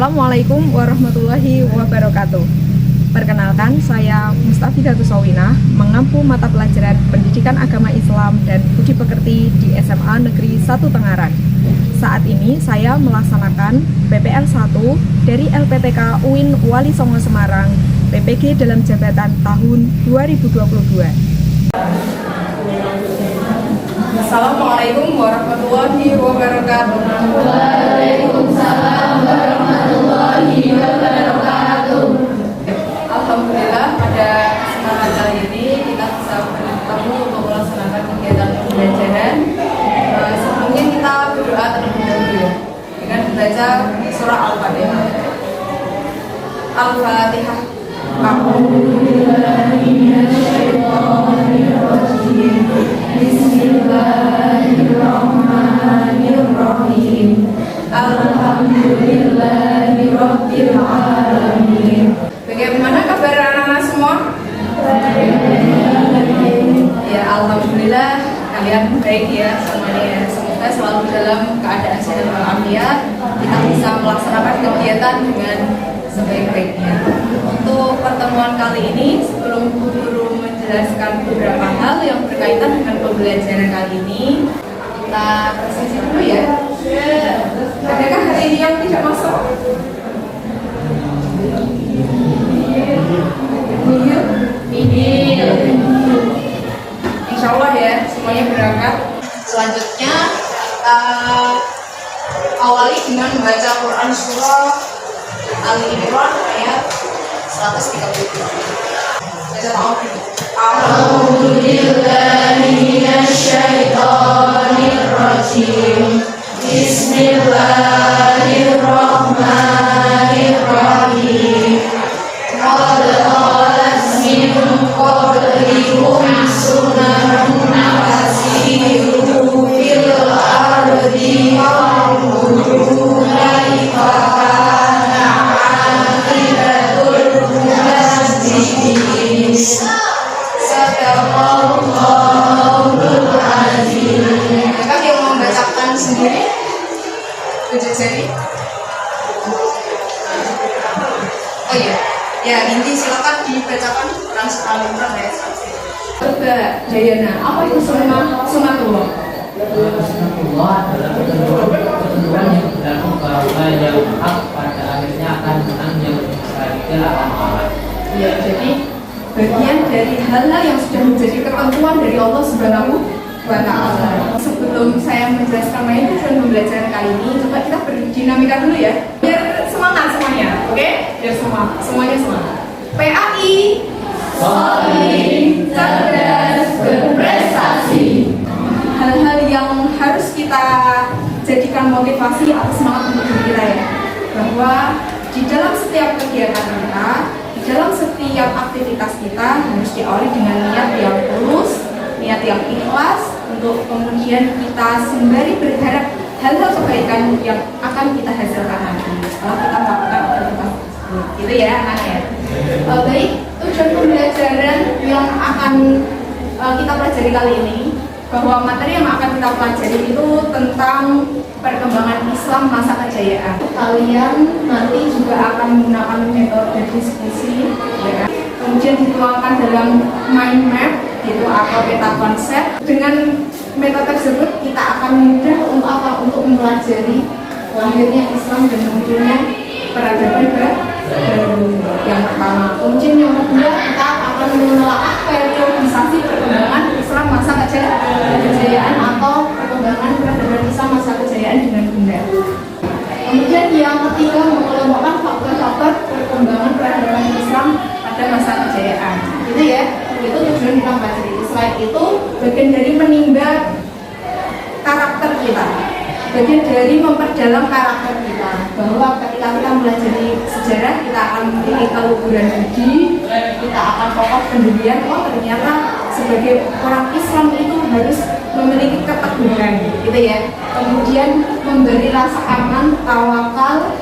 Assalamualaikum warahmatullahi wabarakatuh. Perkenalkan, saya Mustafidatus Sawina, mengampu mata pelajaran Pendidikan Agama Islam dan Budi Pekerti di SMA Negeri 1 Tengaran. Saat ini saya melaksanakan PPL 1 dari LPTK UIN Wali Songo Semarang, PPG dalam jabatan tahun 2022. Assalamualaikum warahmatullahi wabarakatuh. Waalaikumsalam warahmatullahi wabarakatuh. Alhamdulillah, pada kesempatan kali ini kita bisa bertemu untuk melaksanakan kegiatan pembelajaran. Sebelumnya kita berdoa terlebih dahulu dengan membaca surah Al-Fatihah. Al-Fatihah. Bismillahirrahmanirrahim. Alhamdulillahirabbil alamin. Bagaimana kabar anak-anak semua? Ya, alhamdulillah kalian baik ya semuanya. Semoga selalu dalam keadaan sehat walafiat. Kita bisa melaksanakan kegiatan dengan sebaik-baiknya. Untuk pertemuan kali ini, sebelum guru menjelaskan beberapa hal yang berkaitan dengan pembelajaran kali ini, kita presentasi dulu ya. Adakah hari ini yang tidak masuk? Insya Allah ya, semuanya berangkat. Selanjutnya awali dengan membaca Quran surah Ali Imran ayat 137. Baca ta'awudz. A'udzubillahi minasyaitonir rajim. Bismillahirrahmanirrahim. Qad khalat min qablikum sunanun fasiru fil ardi fanzuru kaifa kana aqibatul mukazzibin. Sadaqallahul azim. Adakah yang membacakan sendiri? Tunjuk jari. Oh iya, ya Inti silakan dibacakan Quran surah Al-Imran ayat 1. Coba Dayana, apa itu sunatullah? Sunatullah adalah ketentuan yang berlaku bahwa yang hak pada akhirnya akan menang yang tidak akan kalah. Ya, jadi bagian dari hal-hal yang sudah menjadi ketentuan dari Allah Subhanahu wa Ta'ala. Sebelum saya menjelaskan materi dan pembelajaran kali ini, coba kita berdinamika dulu ya, biar semangat semuanya, oke? Biar semuanya semangat. PAI Solid, cerdas, berprestasi. Hal-hal yang harus kita jadikan motivasi atau semangat untuk diri kita ya, bahwa di dalam setiap kegiatan kita, di dalam setiap aktivitas kita harus diawali dengan niat yang tulus, niat yang ikhlas, untuk kemudian kita sembari berharap hal-hal kebaikan yang akan kita hasilkan nanti setelah kita melakukan aktivitas tersebut. Gitu ya anak-anak ya. Baik, tujuan pembelajaran yang akan kita pelajari kali ini, bahwa materi yang akan kita pelajari itu tentang perkembangan Islam masa kejayaan. Kalian nanti juga akan menggunakan metode diskusi, ya. Kemudian dituangkan dalam mind map gitu atau peta konsep. Dengan metode tersebut kita akan mudah untuk apa? Untuk mempelajari lahirnya Islam dan munculnya peradaban baru yang pertama. Kemudian yang kedua kita akan menelaah periodisasi perkembangan Islam masa kejayaan atau perkembangan peradaban Islam masa kejayaan dengan benar. Kemudian yang ketiga mengelompokkan faktor-faktor perkembangan peradaban Islam pada masa kejayaan. Gitu ya. Itu tujuan kita pelajari. Selain itu bagian dari menimba karakter kita, bagian dari memperdalam karakter kita, bahwa ketika kita mempelajari sejarah kita akan memiliki keluhuran budi, kita akan kokoh pendirian. Oh ternyata sebagai orang Islam itu harus memiliki keteguhan, gitu ya. Kemudian memberi rasa aman, tawakal,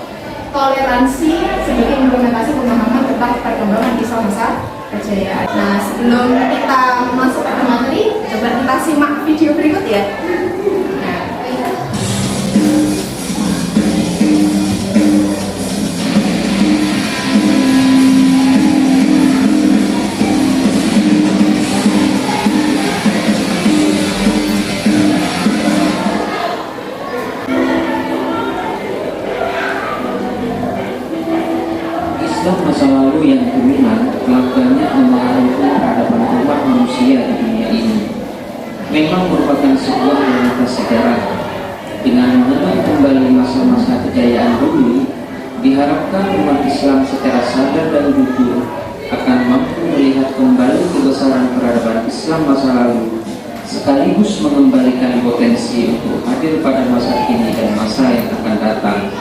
toleransi sebagai implementasi pemahaman tentang perkembangan Islam masa kejayaan. Nah, sebelum kita masuk ke materi, coba kita simak video berikut ya. Nah, Islam masa lalu yang dominan telah banyak mempengaruhi peradaban umat manusia di dunia ini. Memang merupakan sebuah realitas sejarah. Dengan mengenal kembali masa-masa kejayaan dulu, diharapkan umat Islam secara sadar dan jujur akan mampu melihat kembali kebesaran peradaban Islam masa lalu, sekaligus mengembalikan potensi untuk hadir pada masa kini dan masa yang akan datang.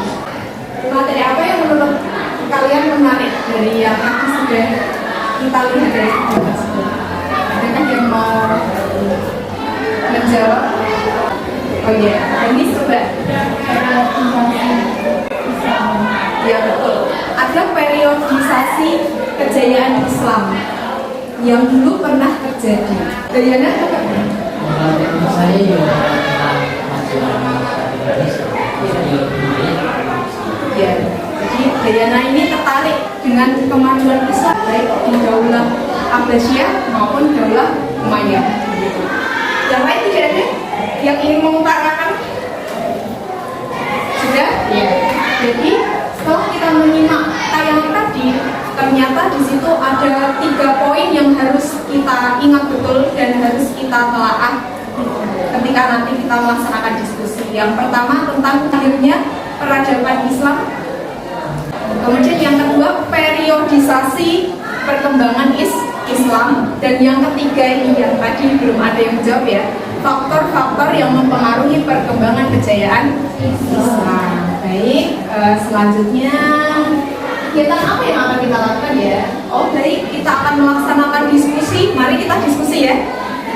Materi apa yang menurut kalian menarik dari yang tadi sudah kita lihat dari video tersebut? Adakah yang mau menjawab? Oh iya, ini coba. Ya betul. Ada periodisasi kejayaan Islam yang dulu pernah terjadi. Dayana apa? Menurut saya juga tentang kemajuan Indonesia. Ya, jadi Dayana ini tertarik dengan kemajuan Islam baik di Daulah Abbasiyah maupun Daulah Umayyah. Yang lain tidak ada yang ingin mengutarakan? Sudah? Ya. Jadi setelah kita menyimak tayangan tadi, ternyata di situ ada 3 poin yang harus kita ingat betul dan harus kita telaah ketika nanti kita melaksanakan diskusi. Yang pertama tentang hadirnya peradaban Islam. Kemudian yang kedua periodisasi perkembangan Islam, dan yang ketiga ini yang tadi belum ada yang menjawab ya, faktor-faktor yang mempengaruhi perkembangan kejayaan Islam. Baik, selanjutnya kegiatan apa yang akan kita lakukan ya? Oh baik, kita akan melaksanakan diskusi. Mari kita diskusi ya.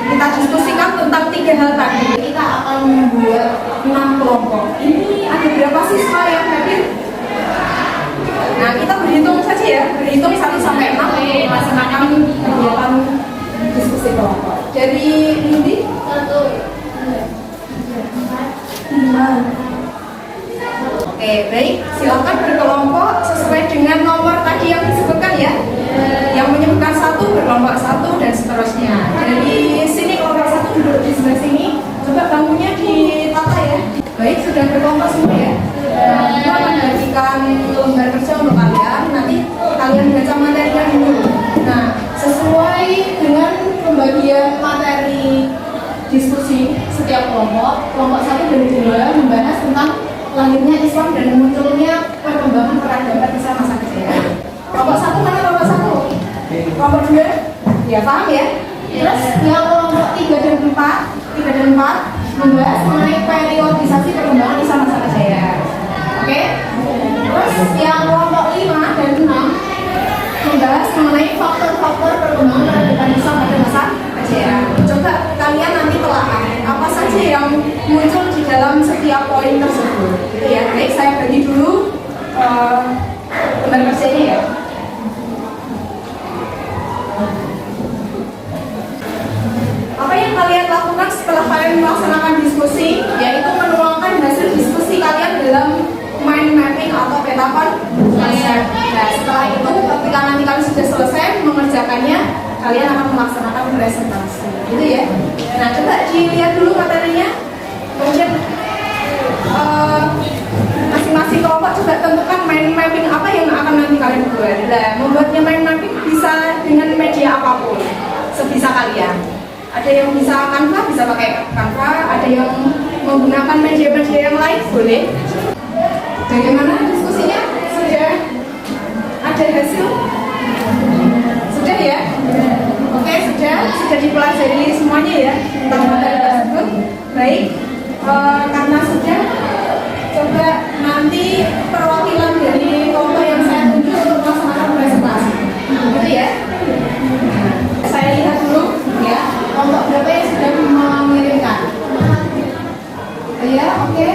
Kita diskusikan tentang 3 hal tadi. Kita akan membuat 6 kelompok. Ini ada berapa siswa yang hadir? Nah, kita berhitung saja ya, berhitung 1 sampai 6 untuk melaksanakan kegiatan diskusi kelompok. Dari Nindi? 1, 5. Oke, baik. Silakan berkelompok sesuai dengan nomor tadi yang disebutkan ya. Yang menyebutkan 1 berkelompok 1 dan seterusnya. Dari sini kelompok 1 duduk di sebelah sini. Coba bangkunya ditata ya. Baik, sudah berkelompok semua ya. Nah, kita akan bagikan lembar kerja untuk kalian. Nanti kalian baca materinya dulu. Nah, sesuai dengan pembagian materi diskusi setiap kelompok, kelompok 1 dan 2 membahas tentang lahirnya Islam dan munculnya perkembangan peradaban Islam masa kejayaan. Kelompok 1 mana kelompok 1? Kelompok 2? Ya paham ya? Terus yang kelompok 3 dan 4 membahas mengenai periodisasi perkembangan Islam masa kejayaan. Oke? Terus yang kelompok 5 dan 6 membahas mengenai faktor-faktor perkembangan peradaban Islam pada masa kejayaan. Coba kalian nanti telaah apa saja yang muncul di dalam setiap poin tersebut. Gitu ya. Baik, saya bagi dulu lembar kerja ini ya. Apa yang kalian lakukan setelah kalian melaksanakan diskusi, yaitu menuangkan hasil diskusi kalian dalam mind mapping atau peta konsep. Nah, setelah itu ketika nanti kalian sudah selesai mengerjakannya, kalian akan melaksanakan presentasi. Gitu ya. Nah, coba dilihat dulu materinya. Kemudian masing-masing kelompok coba tentukan mind mapping apa yang akan nanti kalian buat. Nah, membuatnya mind mapping bisa dengan media apapun, sebisa kalian. Ada yang bisa Canva, bisa pakai Canva. Ada yang menggunakan media-media yang lain, boleh. Bagaimana diskusinya? Sudah ada hasil? Sudah ya? Oke, sudah dipelajari semuanya ya tentang materi tersebut. Baik, karena sudah, coba nanti perwakilan dari kelompok yang saya tunjuk untuk melaksanakan presentasi. Gitu ya? Saya lihat dulu ya, kelompok berapa yang sudah mengirimkan? Ya, oke.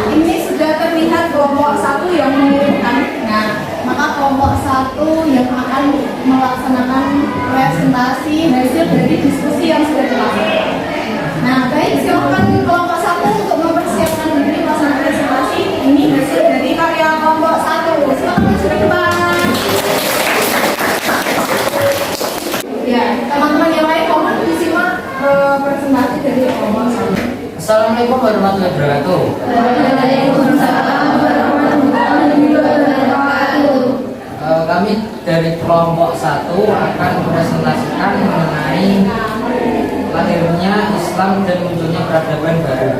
Ini sudah terlihat kelompok 1 yang mengirimkan. Nah, maka kelompok 1 yang akan melaksanakan presentasi hasil dari diskusi yang sudah dilakukan. Nah, baik, silakan kelompok 1 untuk mempersiapkan diri melaksanakan presentasi. Ini hasil dari karya kelompok 1. Silakan maju ke depan. Ya, teman-teman yang lain mohon disimak presentasi dari kelompok 1. Assalamualaikum warahmatullahi wabarakatuh. Waalaikumsalam warahmatullahi wabarakatuh. dari kelompok 1 akan mempresentasikan mengenai lahirnya Islam dan munculnya peradaban baru.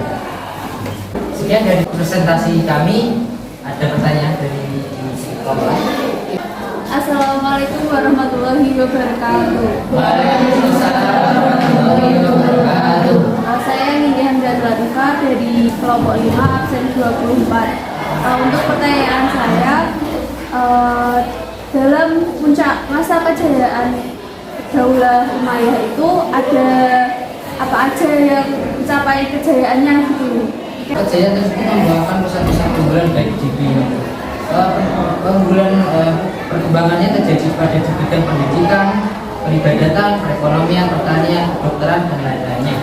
Sekian dari presentasi kami. Ada pertanyaan dari kelompok? Assalamualaikum warahmatullahi wabarakatuh. Waalaikumsalam warahmatullahi wabarakatuh. Saya Nindya Hamdan Latifah dari kelompok 5 absen 24. Untuk pertanyaan saya, dalam puncak masa kejayaan Daulah Umayyah itu ada apa aja yang mencapai kejayaannya gitu? Kejayaan tersebut membawakan pesan-pesan keunggulan baik di keunggulan perkembangannya terjadi pada di bidang pendidikan, peribadatan, perekonomian, pertanian, kedokteran, dan lain-lainnya.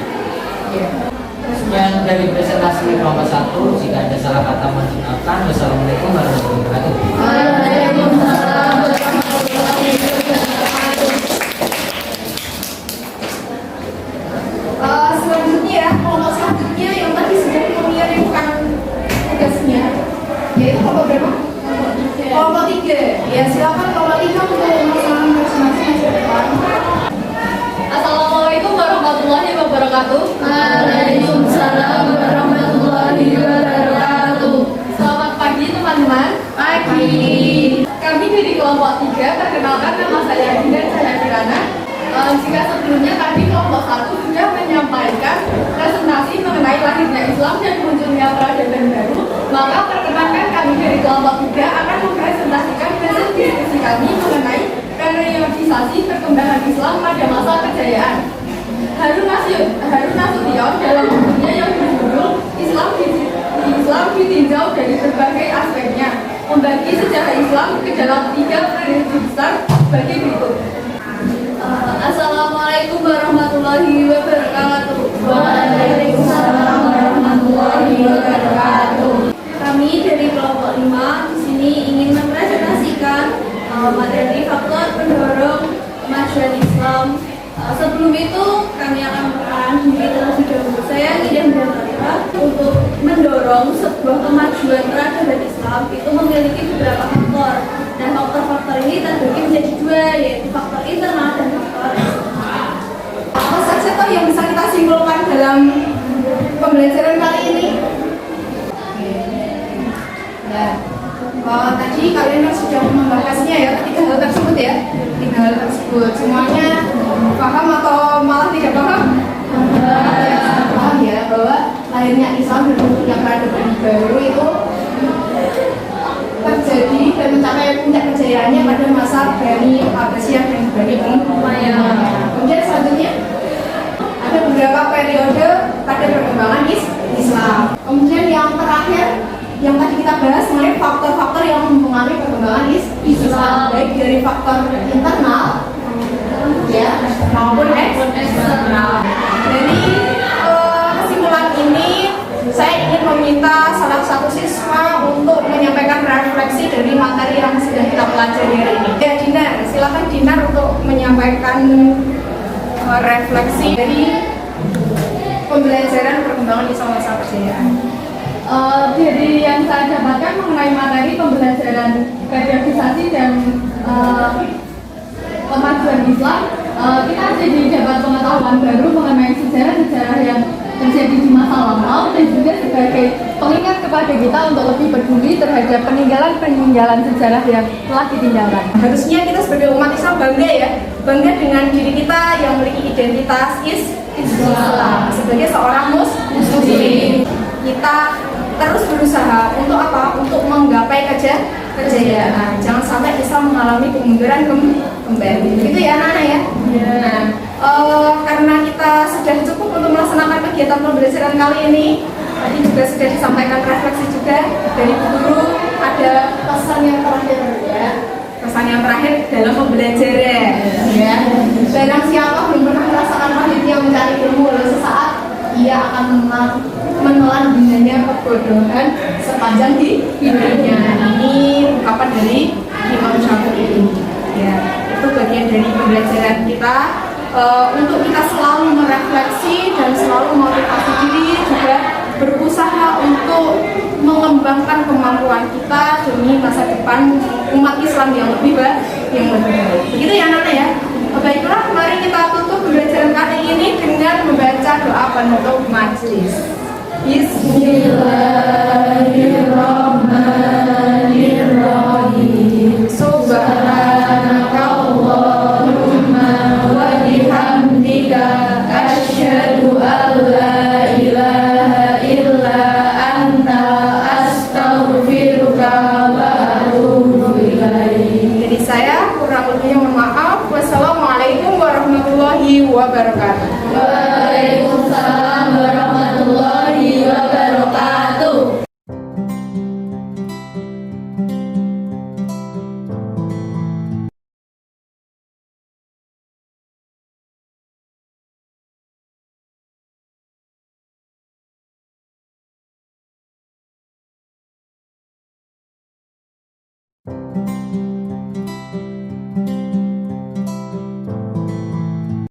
Sekian dari presentasi kelompok 1. Jika ada salah kata mohon dimaafkan. Wassalamualaikum warahmatullahi wabarakatuh. Waalaikumsalam. Selanjutnya, kelompok selanjutnya yang tadi sudah mengirimkan tugasnya, yaitu kelompok berapa? Kelompok 3. Ya, silakan kelompok 3 untuk melaksanakan presentasi masa depan. Assalamualaikum warahmatullahi wabarakatuh. Waalaikumsalam warahmatullahi wabarakatuh. Selamat pagi teman-teman. Pagi. Kami dari kelompok 3, perkenalkan nama saya Dinda Kirana. Jika sebelumnya tadi kelompok 1 sudah menyampaikan presentasi mengenai lahirnya Islam dan munculnya peradaban baru, maka perkenalkan kami dari kelompok 3 akan mempresentasikan hasil diskusi kami mengenai periodisasi perkembangan Islam pada masa kejayaan. Harun Nasution dalam bukunya yang berjudul Islam ditinjau dari berbagai aspeknya, membagi sejarah Islam ke dalam 3 periode besar sebagai berikut. Assalamualaikum warahmatullahi wabarakatuh. Waalaikumsalam warahmatullahi wabarakatuh. Kami dari kelompok 5 di sini ingin mempresentasikan materi faktor pendorong kemajuan Islam. Sebelum itu kami akan memperkenalkan diri terlebih dahulu. Saya Nindya Hamdan Latifah. Untuk mendorong sebuah kemajuan peradaban Islam itu memiliki beberapa faktor. Dan faktor-faktor ini terbagi menjadi 2, yaitu faktor internal dan faktor eksternal. Apa saja toh yang bisa kita simpulkan dalam pembelajaran kali ini? Ya, tadi kalian sudah membahasnya ya, 3 hal tersebut ya, 3 hal tersebut. Semuanya paham atau malah tidak paham? Paham ya, bahwa lahirnya Islam dan munculnya peradaban baru itu terjadi dan mencapai puncak kejayaannya pada masa Bani Abbasiyah dan Bani Umayyah. Kemudian selanjutnya ada beberapa periode pada perkembangan Islam. Kemudian yang terakhir yang tadi kita bahas mengenai faktor-faktor yang mempengaruhi perkembangan Islam, baik dari faktor internal ya maupun eksternal. Dari kesimpulan ini saya ingin meminta salah satu siswa untuk menyampaikan refleksi dari materi yang sudah kita pelajari hari ini. Ya, Dinar, silakan Dinar untuk menyampaikan refleksi dari pembelajaran perkembangan Islam masa kejayaan. Dari yang saya dapatkan mengenai materi pembelajaran periodisasi dan kemajuan Islam, kita jadi dapat pengetahuan baru mengenai sejarah-sejarah yang terjadi di masa lampau dan juga sebagai pengingat kepada kita untuk lebih peduli terhadap peninggalan-peninggalan sejarah yang telah ditinggalkan. Harusnya kita sebagai umat Islam bangga ya, bangga dengan diri kita yang memiliki identitas Islam sebagai seorang muslim. Kita terus berusaha untuk apa? Untuk menggapai kejayaan. Jangan sampai Islam mengalami kemunduran kembali. Gitu ya anak-anak ya. Nah, karena kita sudah cukup untuk melaksanakan kegiatan pembelajaran kali ini, tadi juga sudah disampaikan refleksi juga dari guru. Ada pesan yang terakhir ya. Pesan yang terakhir dalam pembelajaran ya. Barang siapa belum pernah merasakan pahitnya mencari ilmu, lalu sesaat ia akan menelan dengannya kebodohan sepanjang hidupnya. Ini ungkapan dari Imam Syafi'i. Ya, itu bagian dari pembelajaran kita untuk kita selalu merefleksi dan selalu motivasi diri, juga berusaha untuk mengembangkan kemampuan kita demi masa depan umat Islam yang lebih baik. Begitu ya anak-anak ya. Baiklah, mari kita tutup pembelajaran kali ini dengan membaca doa penutup majelis. Bismillahirrahmanirrahim. Subhanakallahumma wa bihamdika asyhadu an la ilaha illa anta astaghfiruka wa atubu ilaik. Jadi saya kurang lebihnya mohon maaf. Wassalamualaikum warahmatullahi wabarakatuh. Waalaikumsalam warahmatullahi wabarakatuh.